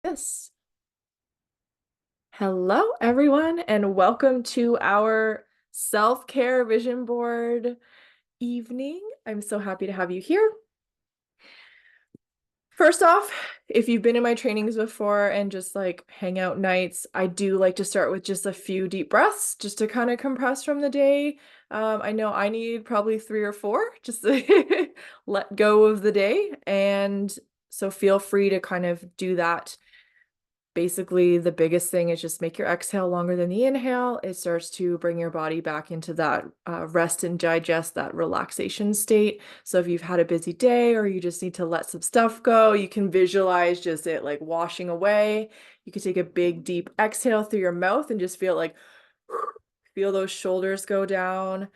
Yes. Hello, everyone, and welcome to our self-care vision board evening. I'm so happy to have you here. First off, if you've been in my trainings before and just like hangout nights, I do like to start with just a few deep breaths just to kind of compress from the day. I know I need probably 3 or 4 just to let go of the day. And so feel free to kind of do that. Basically, the biggest thing is just make your exhale longer than the inhale. It starts to bring your body back into that rest and digest, that relaxation state. So if you've had a busy day or you just need to let some stuff go, you can visualize just it like washing away. You can take a big deep exhale through your mouth and just feel those shoulders go down.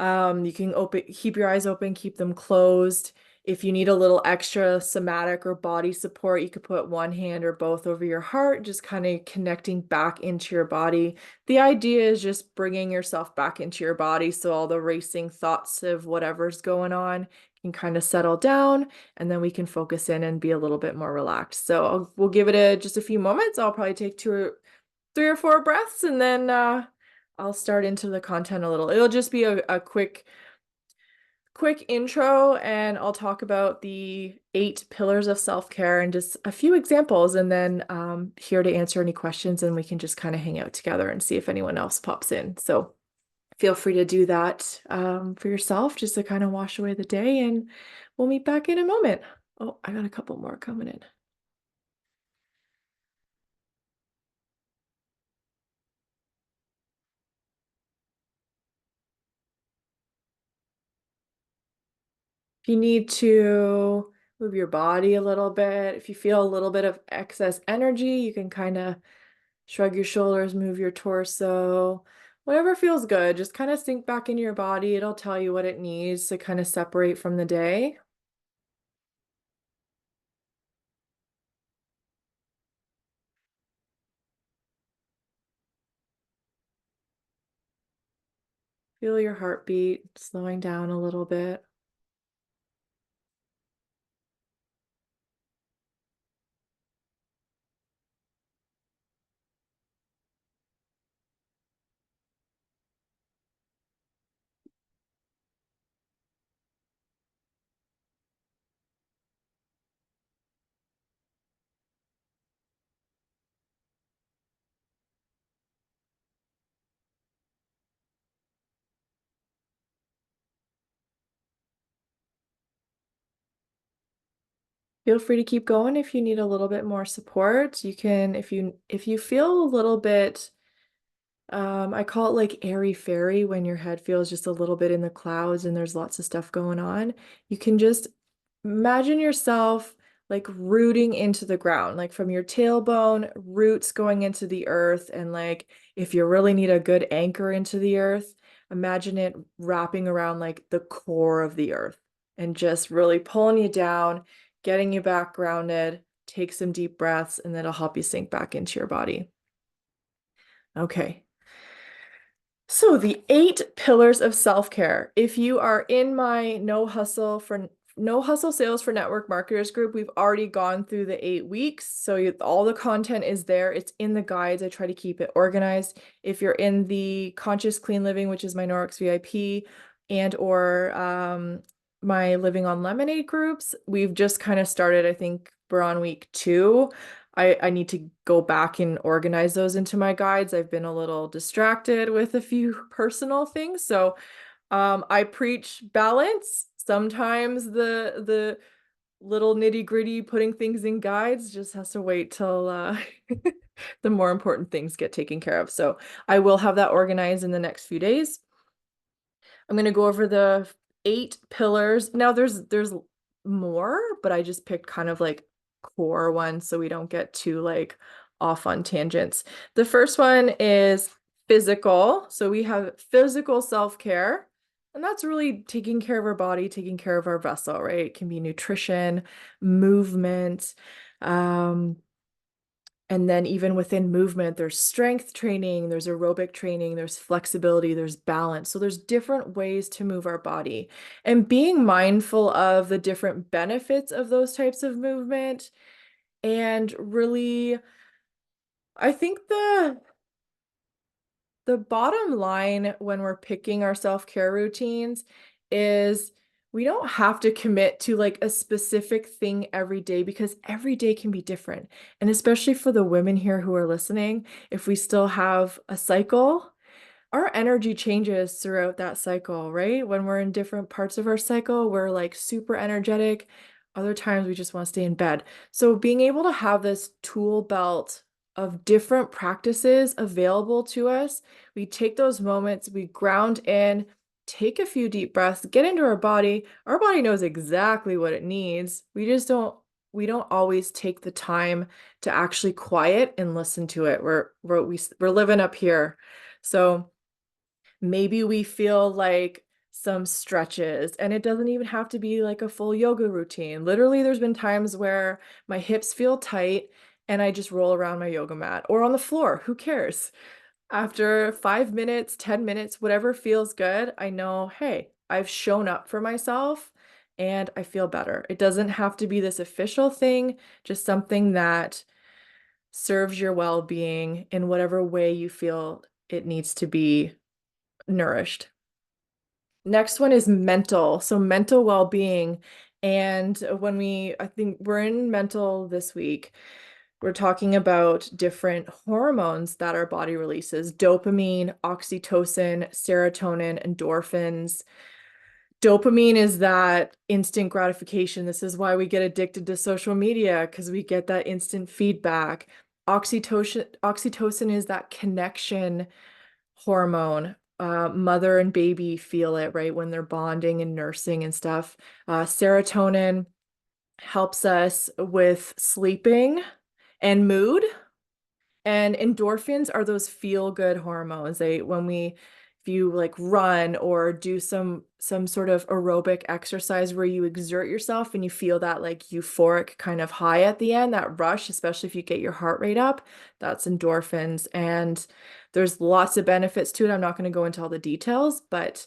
You can keep your eyes open, keep them closed. If you need a little extra somatic or body support, you could put one hand or both over your heart, just kind of connecting back into your body. The idea is just bringing yourself back into your body so all the racing thoughts of whatever's going on can kind of settle down, and then we can focus in and be a little bit more relaxed. So we'll give it just a few moments. I'll probably take 3 or 4 breaths, and then I'll start into the content a little. It'll just be a quick intro, and I'll talk about the 8 pillars of self-care and just a few examples, and then here to answer any questions, and we can just kind of hang out together and see if anyone else pops in. So feel free to do that for yourself just to kind of wash away the day, and we'll meet back in a moment. Oh, I got a couple more coming in. If you need to move your body a little bit, if you feel a little bit of excess energy, you can kind of shrug your shoulders, move your torso, whatever feels good. Just kind of sink back into your body. It'll tell you what it needs to kind of separate from the day. Feel your heartbeat slowing down a little bit. Feel free to keep going if you need a little bit more support. You can, if you feel a little bit, I call it like airy fairy when your head feels just a little bit in the clouds and there's lots of stuff going on. You can just imagine yourself like rooting into the ground, like from your tailbone, roots going into the earth. And like if you really need a good anchor into the earth, imagine it wrapping around like the core of the earth and just really pulling you down, getting you back grounded. Take some deep breaths, and then it'll help you sink back into your body. Okay. So the 8 pillars of self-care. If you are in my No Hustle Sales for Network Marketers group, we've already gone through the 8 weeks. So all the content is there. It's in the guides. I try to keep it organized. If you're in the Conscious Clean Living, which is my Norix VIP, and or my Living on Lemonade groups, we've just kind of started. I think we're on week 2. I need to go back and organize those into my guides. I've been a little distracted with a few personal things. So I preach balance. Sometimes the little nitty-gritty putting things in guides just has to wait till the more important things get taken care of. So I will have that organized in the next few days. I'm going to go over the 8 pillars. Now there's more, but I just picked kind of like core ones so we don't get too like off on tangents. The first one is physical. So we have physical self-care, and that's really taking care of our body, taking care of our vessel, right? It can be nutrition, movement, and then even within movement, there's strength training, there's aerobic training, there's flexibility, there's balance. So there's different ways to move our body. And being mindful of the different benefits of those types of movement And really, I think the bottom line when we're picking our self-care routines is we don't have to commit to like a specific thing every day because every day can be different. And especially for the women here who are listening, if we still have a cycle, our energy changes throughout that cycle, right? When we're in different parts of our cycle, we're like super energetic. Other times we just want to stay in bed. So being able to have this tool belt of different practices available to us, we take those moments, we ground in, take a few deep breaths, get into our body. Our body knows exactly what it needs. We don't always take the time to actually quiet and listen to it. We're living up here. So maybe we feel like some stretches, and it doesn't even have to be like a full yoga routine. Literally, there's been times where my hips feel tight and I just roll around my yoga mat or on the floor. Who cares? After 5 minutes, 10 minutes, whatever feels good, I know, hey, I've shown up for myself and I feel better. It doesn't have to be this official thing, just something that serves your well-being in whatever way you feel it needs to be nourished. Next one is mental. So mental well-being. And I think we're in mental this week, we're talking about different hormones that our body releases: dopamine, oxytocin, serotonin, endorphins. Dopamine is that instant gratification. This is why we get addicted to social media, because we get that instant feedback. Oxytocin is that connection hormone. Mother and baby feel it, right, when they're bonding and nursing and stuff. Serotonin helps us with sleeping and mood. And endorphins are those feel-good hormones. If you like run or do some sort of aerobic exercise where you exert yourself and you feel that like euphoric kind of high at the end, that rush, especially if you get your heart rate up, that's endorphins. And there's lots of benefits to it. I'm not going to go into all the details, but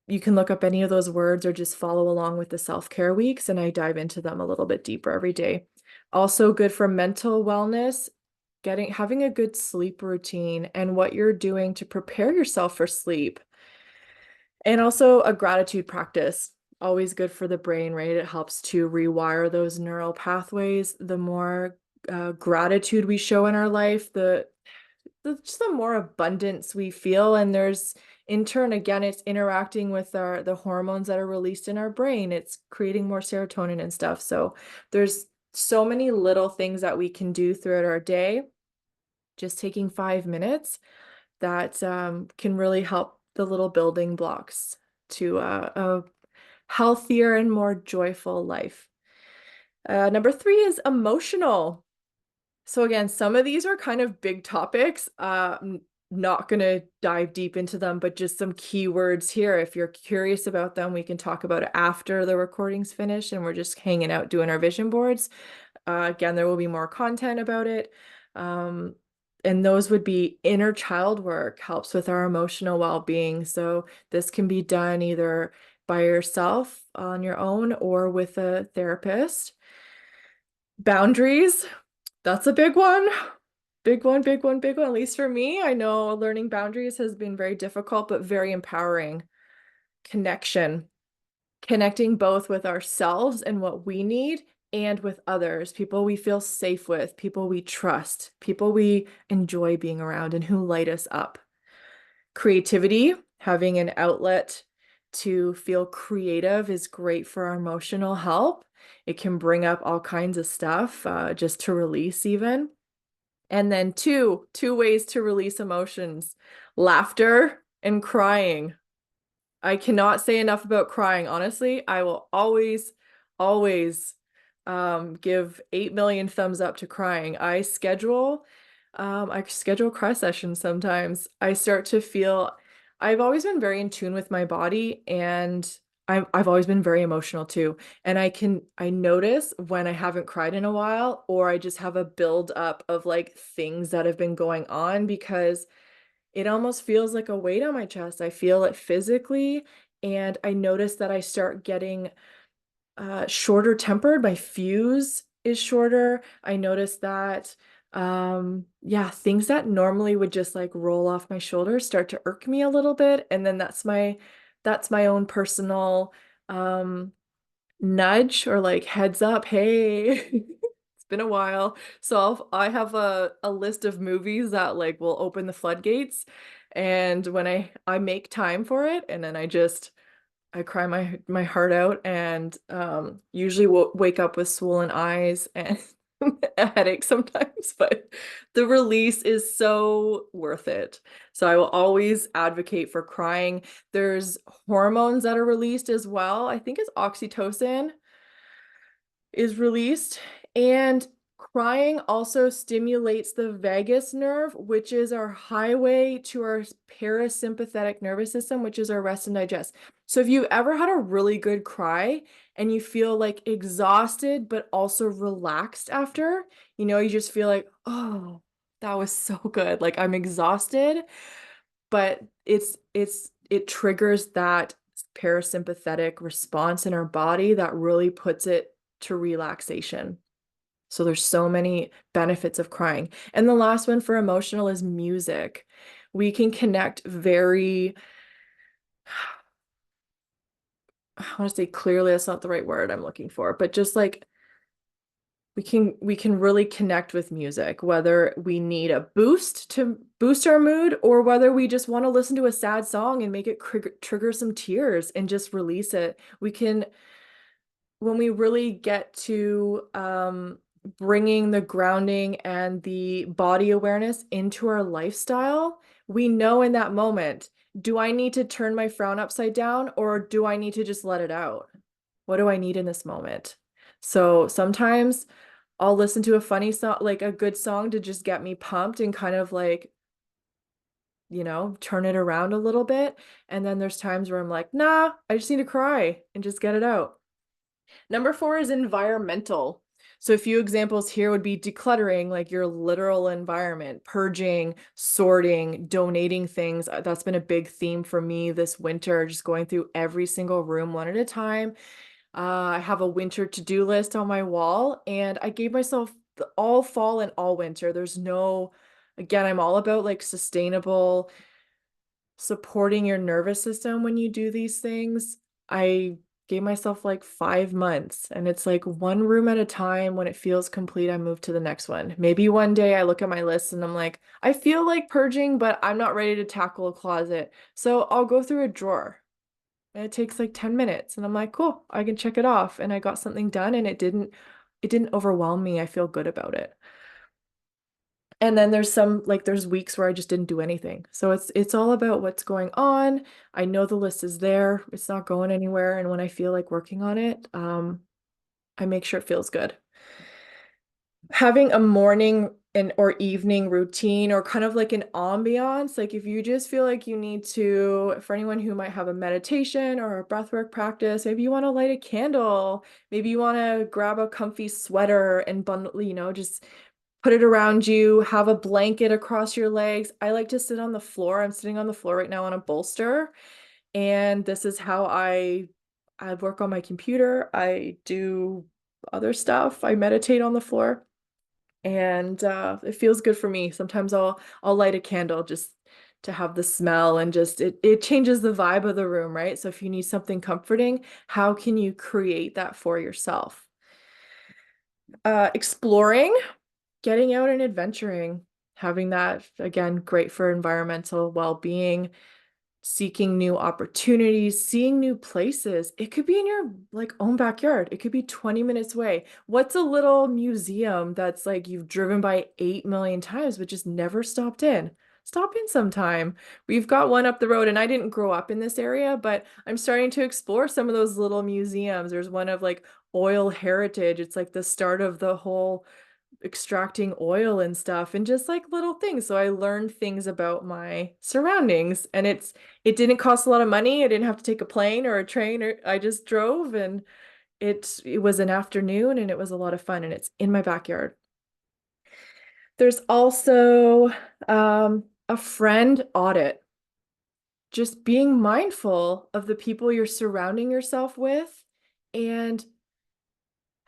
you can look up any of those words or just follow along with the self-care weeks, and I dive into them a little bit deeper every day. Also good for mental wellness, having a good sleep routine and what you're doing to prepare yourself for sleep. And also a gratitude practice, always good for the brain, right? It helps to rewire those neural pathways. The more gratitude we show in our life, just the more abundance we feel. And there's, in turn, again, it's interacting with the hormones that are released in our brain. It's creating more serotonin and stuff. So there's so many little things that we can do throughout our day, just taking 5 minutes, that can really help the little building blocks to a healthier and more joyful life. Number 3 is emotional. So again, some of these are kind of big topics. Not going to dive deep into them, but just some keywords here. If you're curious about them, we can talk about it after the recording's finished and we're just hanging out doing our vision boards. Again, there will be more content about it. And those would be inner child work, helps with our emotional well-being. So this can be done either by yourself on your own or with a therapist. Boundaries, that's a big one. Big one, big one, big one. At least for me, I know learning boundaries has been very difficult, but very empowering. Connection, connecting both with ourselves and what we need and with others, people we feel safe with, people we trust, people we enjoy being around and who light us up. Creativity, having an outlet to feel creative is great for our emotional health. It can bring up all kinds of stuff, just to release even. And then two ways to release emotions: laughter and crying. I cannot say enough about crying. Honestly, I will always give 8 million thumbs up to crying. I schedule cry sessions sometimes. I've always been very in tune with my body, and I've always been very emotional too. And I notice when I haven't cried in a while, or I just have a build up of like things that have been going on, because it almost feels like a weight on my chest. I feel it physically, and I notice that I start getting shorter tempered. My fuse is shorter. I noticed that yeah, things that normally would just like roll off my shoulders start to irk me a little bit. And then that's my own personal nudge or like heads up, hey, it's been a while. So I have a list of movies that like will open the floodgates. And when I make time for it, and then I cry my heart out, and usually will wake up with swollen eyes and a headache sometimes, but the release is so worth it. So I will always advocate for crying. There's hormones that are released as well. I think it's oxytocin is released. And crying also stimulates the vagus nerve, which is our highway to our parasympathetic nervous system, which is our rest and digest. So if you ever had a really good cry and you feel like exhausted, but also relaxed after, you just feel like, oh, that was so good. Like I'm exhausted, but it triggers that parasympathetic response in our body that really puts it to relaxation. So there's so many benefits of crying. And the last one for emotional is music. We can connect very, I want to say clearly, that's not the right word I'm looking for, but just like we can really connect with music, whether we need a boost to boost our mood or whether we just want to listen to a sad song and make it trigger some tears and just release it. We can, when we really get to bringing the grounding and the body awareness into our lifestyle, we know in that moment, do I need to turn my frown upside down or do I need to just let it out? What do I need in this moment? So sometimes I'll listen to a funny song, like a good song to just get me pumped and kind of like, turn it around a little bit. And then there's times where I'm like, nah, I just need to cry and just get it out. Number 4 is environmental. So a few examples here would be decluttering, like your literal environment, purging, sorting, donating things. That's been a big theme for me this winter, just going through every single room one at a time. I have a winter to-do list on my wall, and I gave myself all fall and all winter. Again, I'm all about like sustainable supporting your nervous system when you do these things. I gave myself like 5 months, and it's like one room at a time. When it feels complete, I move to the next one. Maybe one day I look at my list and I'm like, I feel like purging, but I'm not ready to tackle a closet. So I'll go through a drawer. And it takes like 10 minutes and I'm like, cool, I can check it off. And I got something done and it didn't overwhelm me. I feel good about it. And then there's weeks where I just didn't do anything. So it's all about what's going on. I know the list is there. It's not going anywhere. And when I feel like working on it, I make sure it feels good. Having a morning and or evening routine or kind of like an ambiance, like if you just feel like you need to, for anyone who might have a meditation or a breathwork practice, maybe you want to light a candle, maybe you want to grab a comfy sweater and bundle, just put it around you, have a blanket across your legs. I like to sit on the floor. I'm sitting on the floor right now on a bolster, and this is how I work on my computer. I do other stuff. I meditate on the floor, and it feels good for me. Sometimes I'll light a candle just to have the smell, and just it changes the vibe of the room, right? So if you need something comforting, how can you create that for yourself? Exploring, getting out and adventuring, having that, again, great for environmental well-being, seeking new opportunities, seeing new places. It could be in your like own backyard. It could be 20 minutes away. What's a little museum that's like you've driven by 8 million times but just never stopped in? Stop in sometime. We've got one up the road, and I didn't grow up in this area, but I'm starting to explore some of those little museums. There's one of like oil heritage. It's like the start of the whole extracting oil and stuff, and just like little things. So I learned things about my surroundings, and it didn't cost a lot of money. I didn't have to take a plane or a train, or I just drove, and it was an afternoon and it was a lot of fun, and it's in my backyard. There's also a friend audit. Just being mindful of the people you're surrounding yourself with and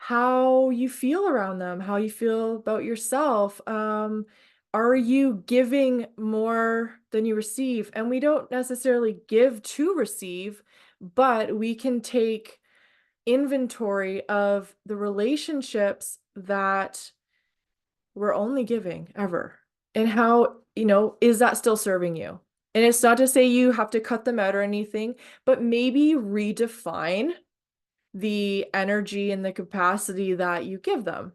how you feel around them, how you feel about yourself. Are you giving more than you receive? And we don't necessarily give to receive, but we can take inventory of the relationships that we're only giving ever. And how, is that still serving you? And it's not to say you have to cut them out or anything, but maybe redefine the energy and the capacity that you give them.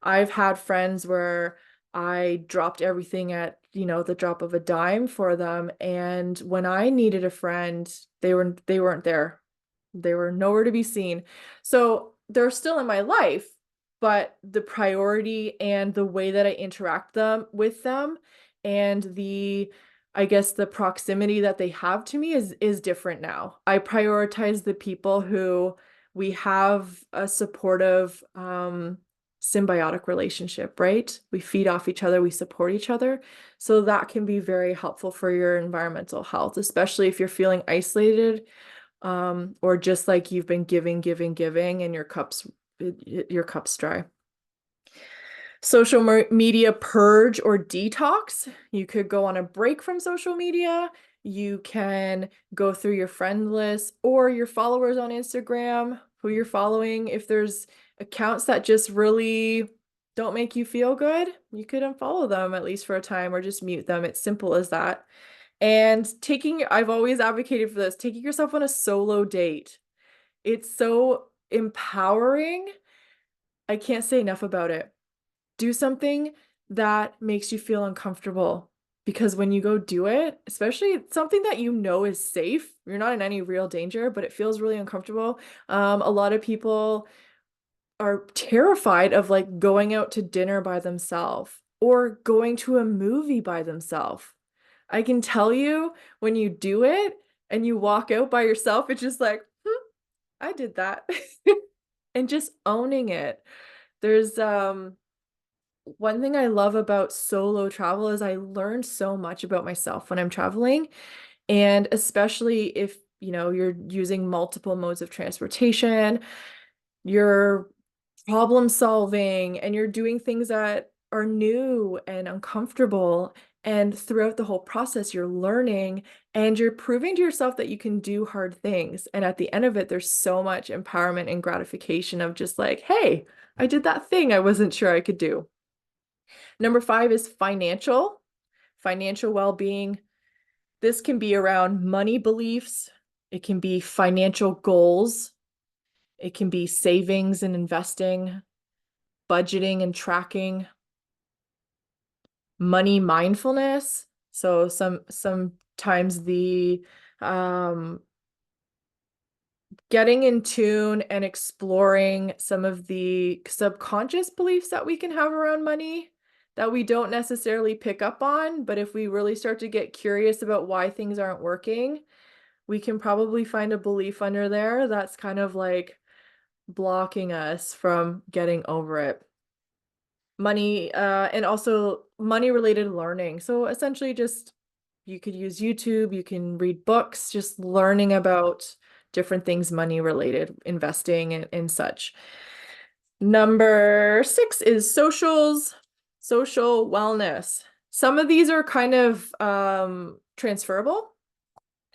I've had friends where I dropped everything at, the drop of a dime for them. And when I needed a friend, they weren't there. They were nowhere to be seen. So they're still in my life, but the priority and the way that I interact with them and I guess the proximity that they have to me is different now. I prioritize the people who we have a supportive, symbiotic relationship, right? We feed off each other, we support each other. So that can be very helpful for your environmental health, especially if you're feeling isolated, or just like you've been giving, and your cup's dry. Social media purge or detox. You could go on a break from social media. You can go through your friend list or your followers on Instagram, who you're following. If there's accounts that just really don't make you feel good, you could unfollow them at least for a time or just mute them. It's simple as that. And I've always advocated for this, taking yourself on a solo date. It's so empowering. I can't say enough about it. Do something that makes you feel uncomfortable, because when you go do it, especially something that is safe, you're not in any real danger, but it feels really uncomfortable. A lot of people are terrified of like going out to dinner by themselves or going to a movie by themselves. I can tell you, when you do it and you walk out by yourself, it's just like, I did that. And just owning it. There's one thing I love about solo travel is I learn so much about myself when I'm traveling. And especially if, you're using multiple modes of transportation, you're problem solving and you're doing things that are new and uncomfortable. And throughout the whole process, you're learning and you're proving to yourself that you can do hard things. And at the end of it, there's so much empowerment and gratification of just like, hey, I did that thing I wasn't sure I could do. Number 5 is financial well-being. This can be around money beliefs. It can be financial goals. It can be savings and investing, budgeting and tracking, money mindfulness. So sometimes the getting in tune and exploring some of the subconscious beliefs that we can have around money that we don't necessarily pick up on, but if we really start to get curious about why things aren't working, we can probably find a belief under there that's kind of like blocking us from getting over it. Money, and also money related learning. So essentially just you could use YouTube, you can read books, just learning about different things money related, investing and such. Number 6 is social wellness. Some of these are kind of transferable.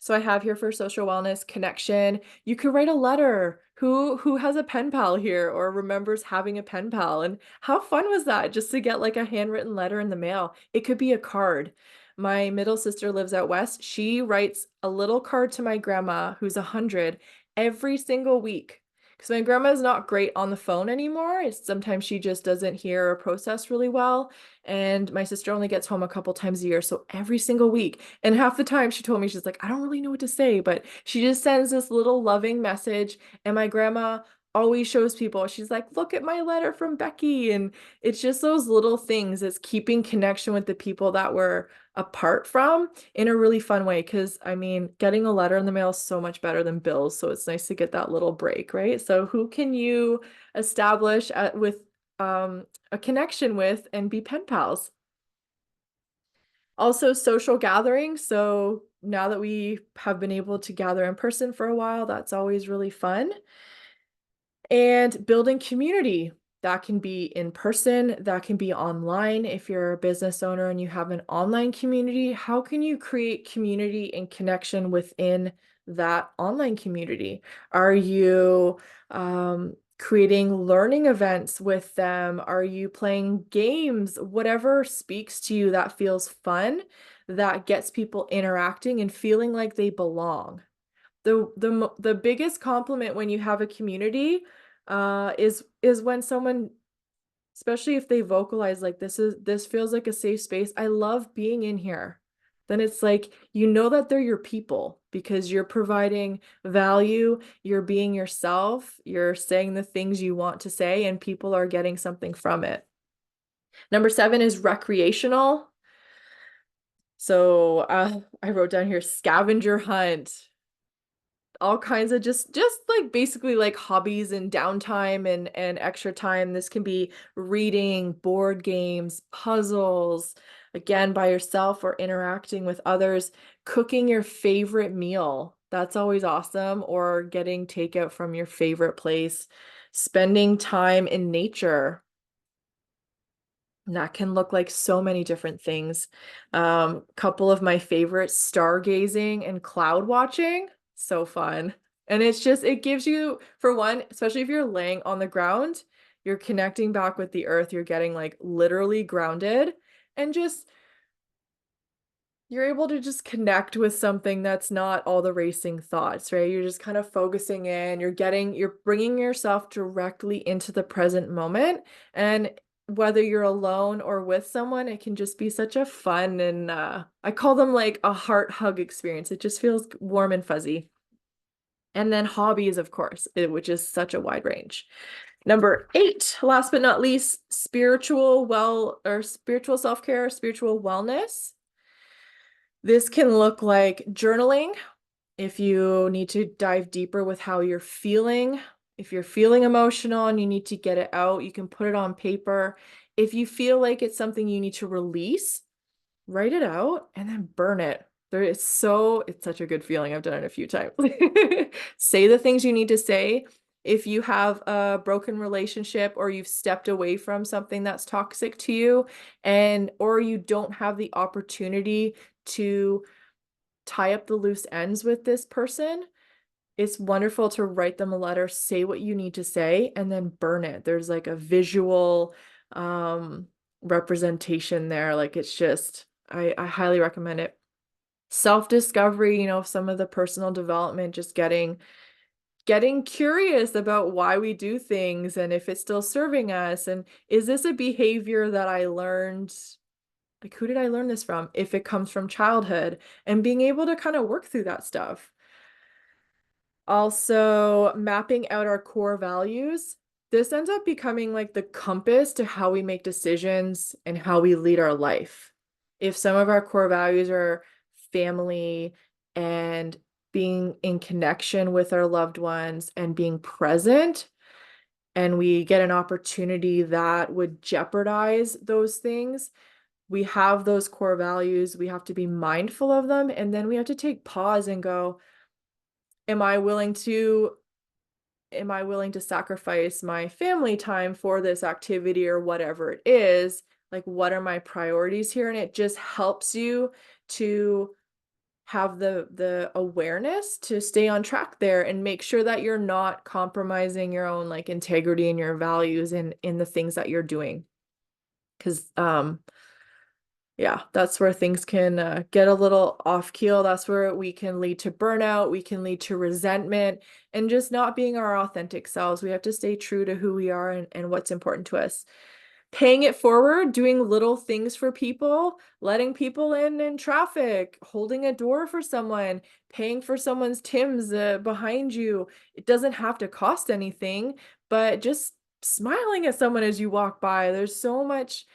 So I have here for social wellness, connection. You could write a letter. Who has a pen pal here or remembers having a pen pal? And how fun was that just to get like a handwritten letter in the mail? It could be a card. My middle sister lives out west. She writes a little card to my grandma, who's 100, every single week. Because my grandma is not great on the phone anymore. Sometimes she just doesn't hear or process really well. And my sister only gets home a couple times a year. So every single week. And half the time she told me, she's like, I don't really know what to say, but she just sends this little loving message. And my grandma always shows people, she's like, look at my letter from Becky. And it's just those little things. It's keeping connection with the people that we're apart from in a really fun way. Because I mean, getting a letter in the mail is so much better than bills. So it's nice to get that little break, right? So who can you establish with a connection with and be pen pals? Also, social gatherings. So now that we have been able to gather in person for a while, that's always really fun. And building community. That can be in person, that can be online. If you're a business owner and you have an online community, how can you create community and connection within that online community? Are you creating learning events with them? Are you playing games? Whatever speaks to you that feels fun, that gets people interacting and feeling like they belong. The biggest compliment when you have a community is when someone, especially if they vocalize like this feels like a safe space. I love being in here. Then it's like you know that they're your people because you're providing value, you're being yourself, you're saying the things you want to say, and people are getting something from it. Number 7 is recreational. So I wrote down here scavenger hunt, all kinds of just like basically like hobbies and downtime and extra time. This can be reading, board games, puzzles, again by yourself or interacting with others, cooking your favorite meal. That's always awesome, or getting takeout from your favorite place, spending time in nature. And that can look like so many different things. Couple of my favorites, stargazing and cloud watching. So fun. And it's just, it gives you, for one, especially if you're laying on the ground, you're connecting back with the earth. You're getting like literally grounded and just you're able to just connect with something that's not all the racing thoughts, right? You're just kind of focusing in, you're bringing yourself directly into the present moment. And whether you're alone or with someone, it can just be such a fun and I call them like a heart hug experience. It just feels warm and fuzzy. And then hobbies, of course, which is such a wide range. Number 8, last but not least, spiritual self-care, spiritual wellness. This can look like journaling if you need to dive deeper with how you're feeling. If you're feeling emotional and you need to get it out, you can put it on paper. If you feel like it's something you need to release, write it out and then burn it. It's such a good feeling. I've done it a few times. Say the things you need to say. If you have a broken relationship or you've stepped away from something that's toxic to you, or you don't have the opportunity to tie up the loose ends with this person, it's wonderful to write them a letter, say what you need to say, and then burn it. There's like a visual representation there. Like it's just, I highly recommend it. Self-discovery, some of the personal development, just getting curious about why we do things and if it's still serving us. And is this a behavior that I learned? Like, who did I learn this from? If it comes from childhood, and being able to kind of work through that stuff. Also, mapping out our core values. This ends up becoming like the compass to how we make decisions and how we lead our life. If some of our core values are family and being in connection with our loved ones and being present, and we get an opportunity that would jeopardize those things, we have those core values, we have to be mindful of them, and then we have to take pause and go, am I willing to sacrifice my family time for this activity or whatever it is? Like, what are my priorities here? And it just helps you to have the awareness to stay on track there and make sure that you're not compromising your own like integrity and your values in the things that you're doing. Because yeah, that's where things can get a little off keel. That's where we can lead to burnout. We can lead to resentment and just not being our authentic selves. We have to stay true to who we are and what's important to us. Paying it forward, doing little things for people, letting people in traffic, holding a door for someone, paying for someone's Tim's behind you. It doesn't have to cost anything, but just smiling at someone as you walk by. There's so much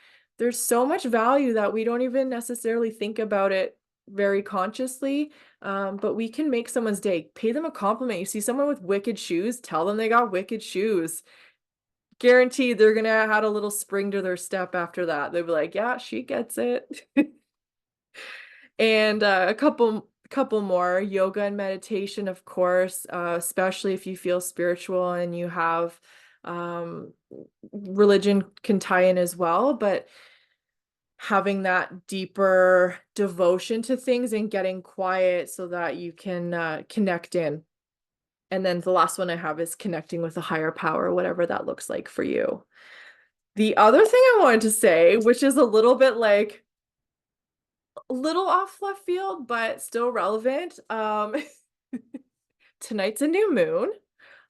value that we don't even necessarily think about it very consciously, but we can make someone's day. Pay them a compliment. You see someone with wicked shoes, tell them they got wicked shoes. Guaranteed they're gonna add a little spring to their step after that. They'll be like, yeah, she gets it. And a couple a couple more: yoga and meditation, of course, especially if you feel spiritual and you have religion can tie in as well, but having that deeper devotion to things and getting quiet so that you can connect in. And then the last one I have is connecting with a higher power, whatever that looks like for you. The other thing I wanted to say, which is a little bit like a little off left field, but still relevant. Tonight's a new moon.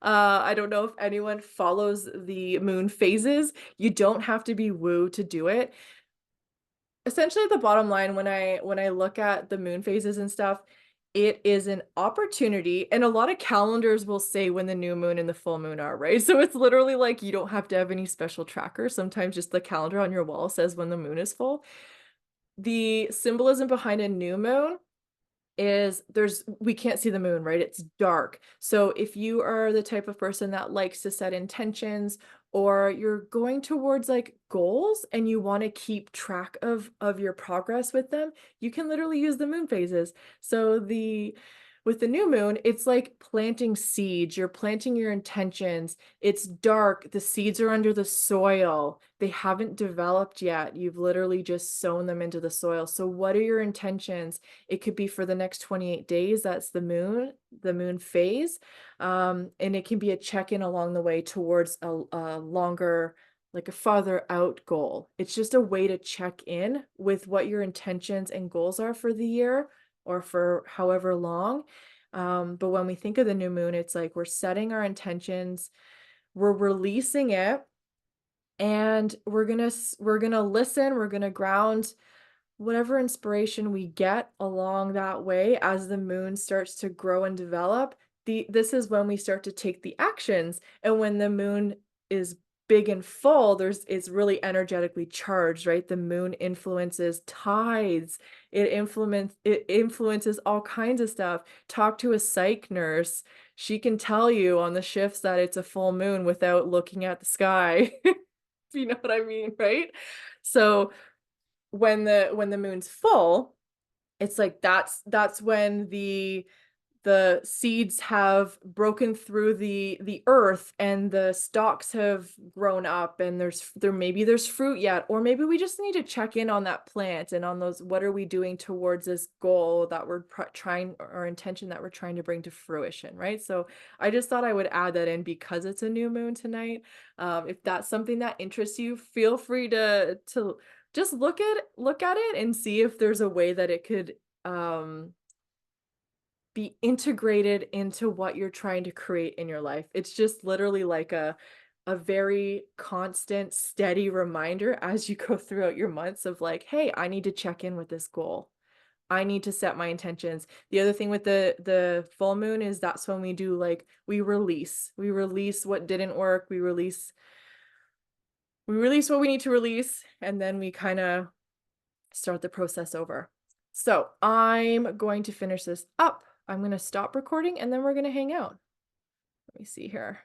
I don't know if anyone follows the moon phases. You don't have to be woo to do it. Essentially, the bottom line when I look at the moon phases and stuff, it is an opportunity, and a lot of calendars will say when the new moon and the full moon are, right? So it's literally like you don't have to have any special tracker. Sometimes just the calendar on your wall says when the moon is full. The symbolism behind a new moon is we can't see the moon, right? It's dark. So if you are the type of person that likes to set intentions, or you're going towards like goals and you want to keep track of your progress with them, you can literally use the moon phases. So the with the new moon, it's like planting seeds. You're planting your intentions. It's dark. The seeds are under the soil. They haven't developed yet. You've literally just sown them into the soil. So what are your intentions? It could be for the next 28 days. That's the moon phase. And it can be a check-in along the way towards a longer, like a farther out goal. It's just a way to check in with what your intentions and goals are for the year or for however long. But when we think of the new moon, it's like we're setting our intentions, we're releasing it, and we're gonna listen, we're gonna ground whatever inspiration we get along that way as the moon starts to grow and develop. This is when we start to take the actions, and when the moon is big and full, it's really energetically charged, right? The moon influences tides. It influences all kinds of stuff. Talk to a psych nurse. She can tell you on the shifts that it's a full moon without looking at the sky. If you know what I mean, right? So when the moon's full, it's like that's when the seeds have broken through the earth and the stalks have grown up, and there's fruit yet, or maybe we just need to check in on that plant and on those, what are we doing towards this goal that we're trying, or intention that we're trying to bring to fruition, right? So I just thought I would add that in because it's a new moon tonight. If that's something that interests you, feel free to just look at it and see if there's a way that it could be integrated into what you're trying to create in your life. It's just literally like a very constant, steady reminder as you go throughout your months of like, hey, I need to check in with this goal. I need to set my intentions. The other thing with the full moon is that's when we do like we release. We release what didn't work. We release what we need to release, and then we kind of start the process over. So I'm going to finish this up. I'm going to stop recording and then we're going to hang out. Let me see here.